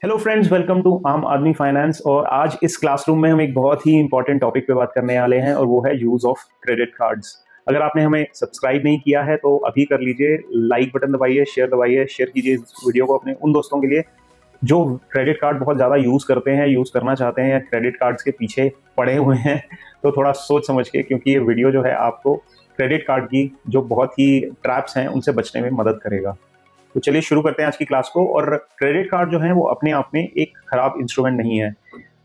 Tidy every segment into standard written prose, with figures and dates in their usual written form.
Hello friends, welcome to आम आदमी finance. और आज इस क्लासरूम में हम एक बहुत ही इंपॉर्टेंट टॉपिक पे बात करने वाले हैं और वो है यूज़ ऑफ क्रेडिट कार्ड्स। अगर आपने हमें सब्सक्राइब नहीं किया है तो अभी कर लीजिए, लाइक बटन दबाइए, शेयर कीजिए इस वीडियो को अपने उन दोस्तों के लिए जो क्रेडिट कार्ड बहुत ज़्यादा यूज़ करते हैं, यूज़ करना चाहते हैं या क्रेडिट कार्ड्स के पीछे पड़े हुए हैं। तो थोड़ा सोच समझ के, क्योंकि ये वीडियो जो है आपको क्रेडिट कार्ड की जो बहुत ही ट्रैप्स हैं उनसे बचने में मदद करेगा। तो चलिए शुरू करते हैं आज की क्लास को। और क्रेडिट कार्ड जो है वो अपने आप में एक खराब इंस्ट्रूमेंट नहीं है।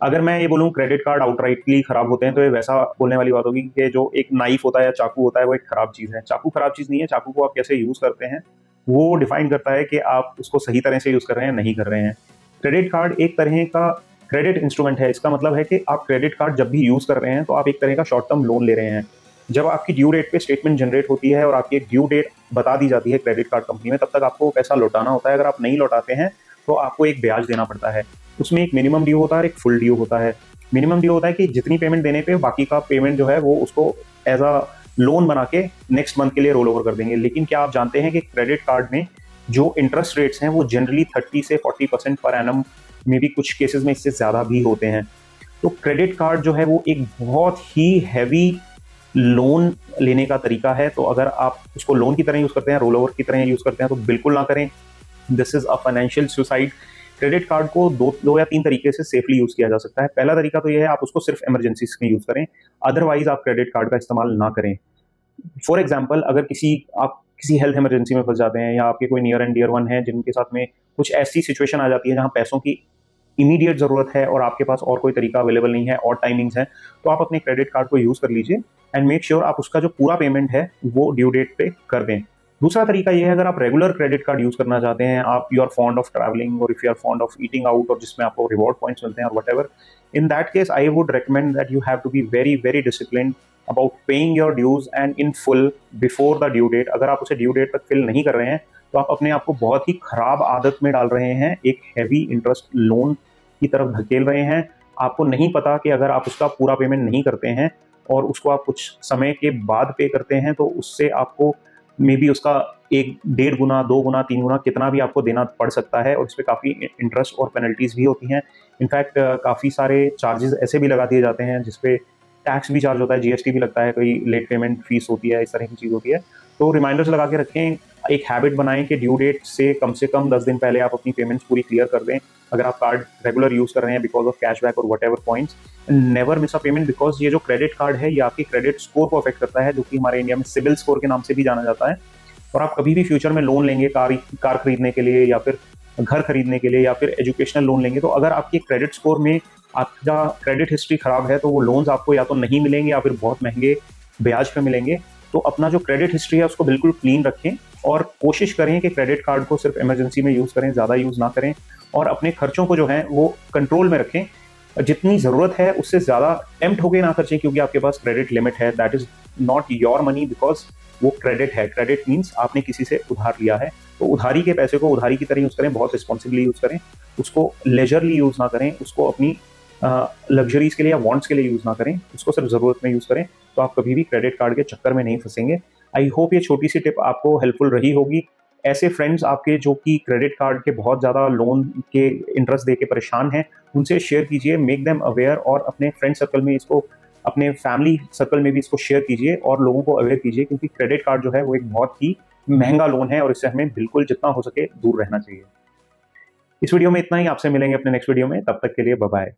अगर मैं ये बोलूँ क्रेडिट कार्ड आउटराइटली खराब होते हैं तो ये वैसा बोलने वाली बात होगी कि जो एक नाइफ होता है या चाकू होता है वो एक खराब चीज़ है। चाकू खराब चीज़ नहीं है, चाकू को आप कैसे यूज़ करते हैं वो डिफाइन करता है कि आप उसको सही तरह से यूज़ कर रहे हैं नहीं कर रहे हैं। क्रेडिट कार्ड एक तरह का क्रेडिट इंस्ट्रूमेंट है। इसका मतलब है कि आप क्रेडिट कार्ड जब भी यूज़ कर रहे हैं तो आप एक तरह का शॉर्ट टर्म लोन ले रहे हैं। जब आपकी ड्यू डेट पे स्टेटमेंट जनरेट होती है और आपकी एक ड्यू डेट बता दी जाती है क्रेडिट कार्ड कंपनी में, तब तक आपको पैसा लौटाना होता है। अगर आप नहीं लौटाते हैं तो आपको एक ब्याज देना पड़ता है। उसमें एक मिनिमम ड्यू होता है और एक फुल ड्यू होता है। मिनिमम ड्यू होता है कि जितनी पेमेंट देने पे बाकी का पेमेंट जो है वो उसको एज अ लोन बना के नेक्स्ट मंथ के लिए रोल ओवर कर देंगे। लेकिन क्या आप जानते हैं कि क्रेडिट कार्ड में जो इंटरेस्ट रेट्स हैं वो जनरली 30 से 40% पर एनम, में भी कुछ केसेस में इससे ज़्यादा भी होते हैं। तो क्रेडिट कार्ड जो है वो एक बहुत ही हैवी लोन लेने का तरीका है। तो अगर आप उसको लोन की तरह यूज़ करते हैं, रोल ओवर की तरह यूज़ करते हैं तो बिल्कुल ना करें। This is a financial suicide. Credit card को दो या तीन तरीके से सेफली यूज़ किया जा सकता है। पहला तरीका तो ये है, आप उसको सिर्फ इमरजेंसीज में यूज़ करें, अदरवाइज आप क्रेडिट कार्ड का इस्तेमाल ना करें। फॉर एग्जाम्पल, अगर आप किसी हेल्थ इमरजेंसी में फंस जाते हैं या आपके कोई नियर एंड डियर वन है जिनके साथ में कुछ ऐसी सिचुएशन आ जाती है जहाँ पैसों की इमीडिएट ज़रूरत है और आपके पास और कोई तरीका अवेलेबल नहीं है और टाइमिंग्स हैं, तो आप अपने क्रेडिट कार्ड को यूज़ कर लीजिए एंड मेक श्योर आप उसका जो पूरा पेमेंट है वो ड्यू डेट पे कर दें। दूसरा तरीका ये है, अगर आप रेगुलर क्रेडिट कार्ड यूज़ करना चाहते हैं, आप you are fond of travelling और if you are fond of eating out और जिसमें आपको रिवॉर्ड पॉइंट्स मिलते हैं और whatever, in that case I would recommend that you have to be very very discipline about paying your dues and in full before the due date. अगर आप उसे due date तक fill नहीं कर रहे हैं तो आप अपने आप को बहुत ही खराब आदत में डाल रहे हैं, एक हैवी इंटरेस्ट लोन की तरफ धकेल रहे हैं। आपको नहीं पता कि अगर आप उसका पूरा पेमेंट नहीं करते हैं और उसको आप कुछ समय के बाद पे करते हैं तो उससे आपको मे बी उसका 1.5 गुना, 2 गुना, 3 गुना कितना भी आपको देना पड़ सकता है और इस पर काफ़ी इंटरेस्ट और पेनल्टीज भी होती हैं। इनफैक्ट काफ़ी सारे चार्जेस ऐसे भी लगा दिए जाते हैं जिसपे टैक्स भी चार्ज होता है, जीएसटी भी लगता है, कोई लेट पेमेंट फीस होती है, इस तरह की चीज़ होती है। तो रिमाइंडर्स लगा के रखें, एक हैबिट बनाएं कि ड्यू डेट से कम 10 दिन पहले आप अपनी पेमेंट्स पूरी क्लियर कर दें। अगर आप कार्ड रेगुलर यूज़ कर रहे हैं बिकॉज ऑफ कैशबैक और what ever points, never miss a payment, because ये जो क्रेडिट कार्ड है ये आपके क्रेडिट स्कोर को अफेक्ट करता है, जो कि हमारे इंडिया में सिबिल स्कोर के नाम से भी जाना जाता है। और आप कभी भी फ्यूचर में लोन लेंगे कार खरीदने के लिए या फिर घर खरीदने के लिए या फिर एजुकेशनल लोन लेंगे, तो अगर आपके क्रेडिट स्कोर में आपका क्रेडिट हिस्ट्री खराब है तो वो लोन्स आपको या तो नहीं मिलेंगे या फिर बहुत महंगे ब्याज पे मिलेंगे। तो अपना जो क्रेडिट हिस्ट्री है उसको बिल्कुल क्लीन रखें और कोशिश करें कि क्रेडिट कार्ड को सिर्फ इमरजेंसी में यूज़ करें, ज़्यादा यूज़ ना करें। और अपने खर्चों को जो है वो कंट्रोल में रखें। जितनी ज़रूरत है उससे ज़्यादा टेम्प्ट होकर ना खर्चें, क्योंकि आपके पास क्रेडिट लिमिट है। That is not your money, because वो क्रेडिट है। क्रेडिट मीन्स आपने किसी से उधार लिया है, तो उधारी के पैसे को उधारी की तरह यूज़ करें, बहुत रिस्पॉन्सिबली यूज़ करें, उसको लेजरली यूज़ ना करें, उसको अपनी लग्जरीज के लिए या वांट्स के लिए यूज़ ना करें, उसको सिर्फ ज़रूरत में यूज़ करें। तो आप कभी भी क्रेडिट कार्ड के चक्कर में नहीं फंसेंगे। आई होप ये छोटी सी टिप आपको हेल्पफुल रही होगी। ऐसे फ्रेंड्स आपके जो कि क्रेडिट कार्ड के बहुत ज़्यादा लोन के इंटरेस्ट दे के परेशान हैं, उनसे शेयर कीजिए, मेक देम अवेयर, और अपने फ्रेंड सर्कल में इसको, अपने फैमिली सर्कल में भी इसको शेयर कीजिए और लोगों को अवेयर कीजिए, क्योंकि क्रेडिट कार्ड जो है वो एक बहुत ही महंगा लोन है और इससे हमें बिल्कुल जितना हो सके दूर रहना चाहिए। इस वीडियो में इतना ही, आपसे मिलेंगे अपने नेक्स्ट वीडियो में, तब तक के लिए बाय बाय।